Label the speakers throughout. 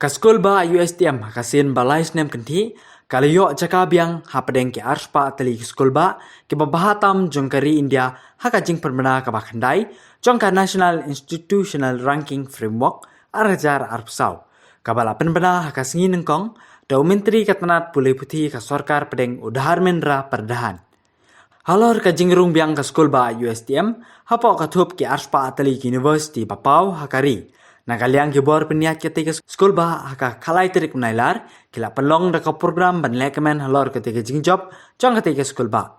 Speaker 1: Skulbah Ustm hakasin balai snem kenti kalayo jaka biang hapadeng ke arspa Tylli Skulbah ke babahatam jongkari India haka jing permana kabakhandai jongka National Institutional Ranking Framework arajar arpsau kabala penbana haka singi nengkong dau menteri katanat pulih putih ka sorkar pedeng udahar mendra perdahan. Halor ka jingrung biang ka Skulbah Ustm hapo ka Thup ke arspa Tylli University Papau hakari. Nagaliang Khubor peniat ketika Skulbah haka kalai terik menailar kila pelong daka program ban lekemen halor ketika jingjob jong ketika Skulbah.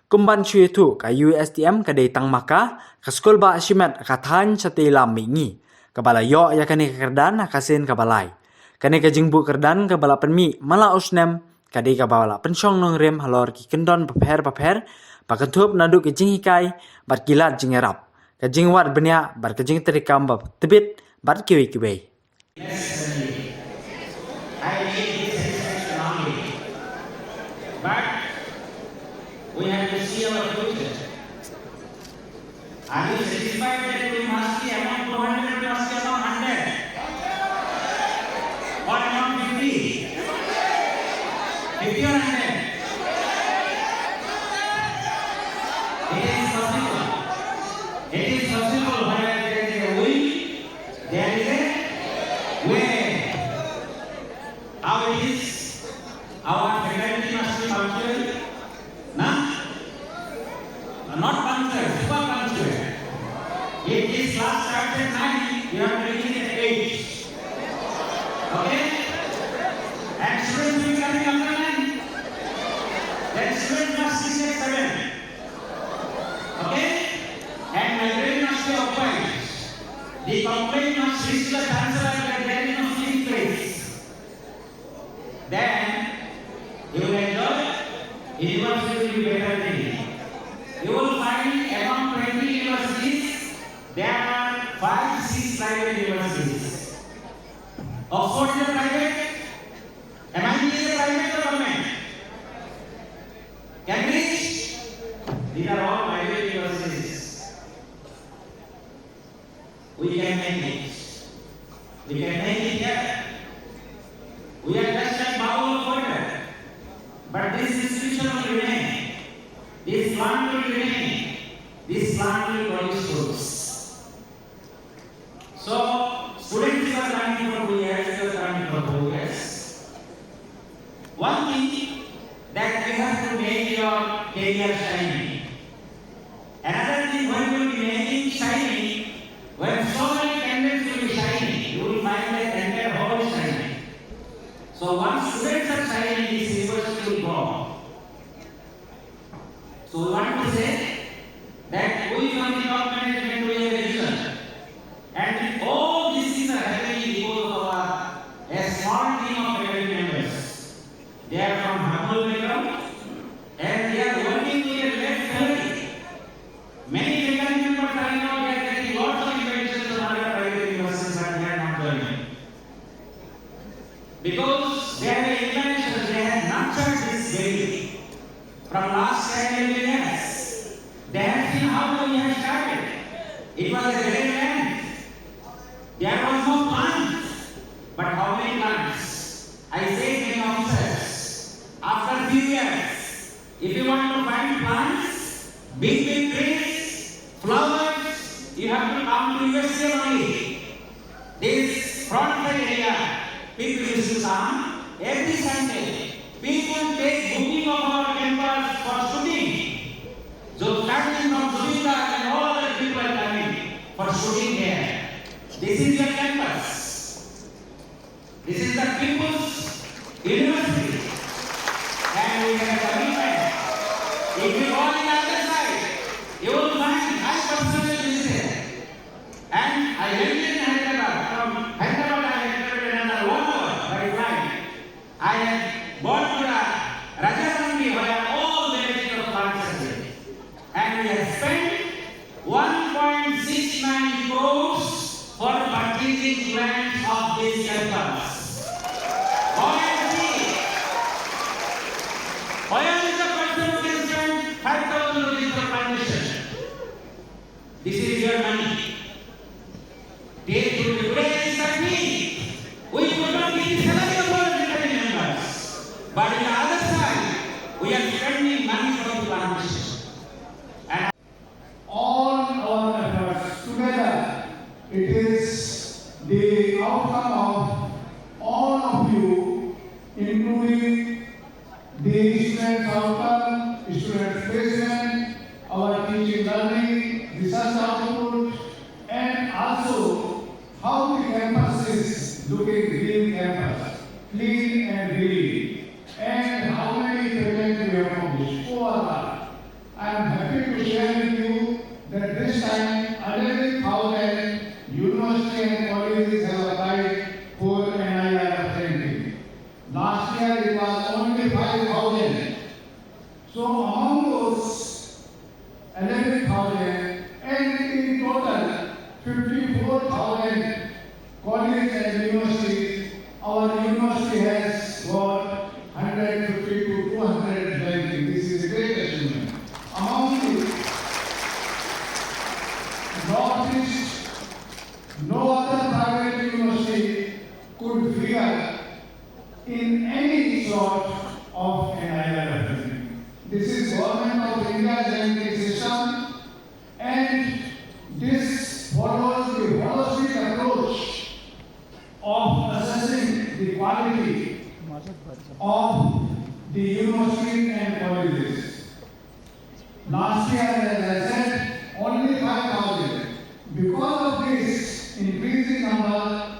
Speaker 1: Kumban chui tu ka USTM kadai tang maka ka Skulbah simet ka than chati lam mingi. Kabala yo ya kani kerdan hakasin kabalai. Kani ka jingbu kerdan kabala penmi mala Ustm kadai kabala pensyong nong rem halor ki kendon paper pakan Thup nadu ke jinghikai bat gilat jingerap. Ka jingwat benya bar ka jing terikam bab tebit but kiwi.
Speaker 2: I need this satisfaction only. But we have to see our future. Are you satisfied that we must be among 200, we must be among 100? Or among 50? 50 or 100? It is possible. It is possible where there is a will. There is a way. How it is? Our fraternity must be punctual. No? Not punctual, super punctual. If this class starts at 9, you have to begin at 8. Okay? And students will be coming after 9. Then students must be at 7. Okay? And library must be occupied. The complaint must reach the chancellor that there is no sitting place. Then you will enjoy university will be better than you. You will find among 20 universities there are 5-6 private universities. Oxford is a private. MIT is a private or government? Cambridge? These are all private universities. We can make it. We can make it here. We are just like bowl of water. But this institution will remain. This plant will remain. This plant will produce fruits. So, students are learning for 2 years, they are learning for 2 years. One thing that you have to make your career shiny. Another thing, when you will be making shiny, when so many candles will be shining, you will find that entire hall is shining. So once students are shining, this university will go. So we want to say that we from the top management will have a vision. And all these things are happening because of a small team of faculty members. They are from humble background and they are working with a less salary. Many faculty members are now getting lots of invitations from other private universities and they are not joining. Because they have inclinations, they have nurtured this baby from last 10 years. They have seen how we have started. It was a very land. There was no plants. But how many plants? I say many officers, after few years, if you want to find plants, big trees, flowers, you have to come to USA only. This front area, people used to come every Sunday. People take booking of our campus for shooting. So starting from Khuborjylla and all other people are coming for shooting here. This is your campus. This is the people's university. And we have a commitment. If you go on the other side, you will find I personally visited. And I went in Hyderabad. From Hyderabad I had another 1 hour by flight. I had bought to Rajasthan where all the nature of plants are there. And we have spent 1.69 crores for purchasing plants of this campus.
Speaker 3: of you, including the students outcome, student placement, our teaching learning, research output, and also how the campus is looking green campus, clean and green, and how many patents we have published overall. I am happy to share with you that this time 11,000 university and colleges have applied for NIR training. Last year it was only 5,000. So among those 11,000 and in total 54,000 colleges and universities, our university has got 150 to 200 ranking. This is a great achievement. Among the Northeast, no other private university could figure in any sort of NIR ranking. This is Government of India's ranking system, and this follows the holistic approach of assessing the quality of the universities and colleges. Last year, as I said, only 5,000. Because of this increasing number,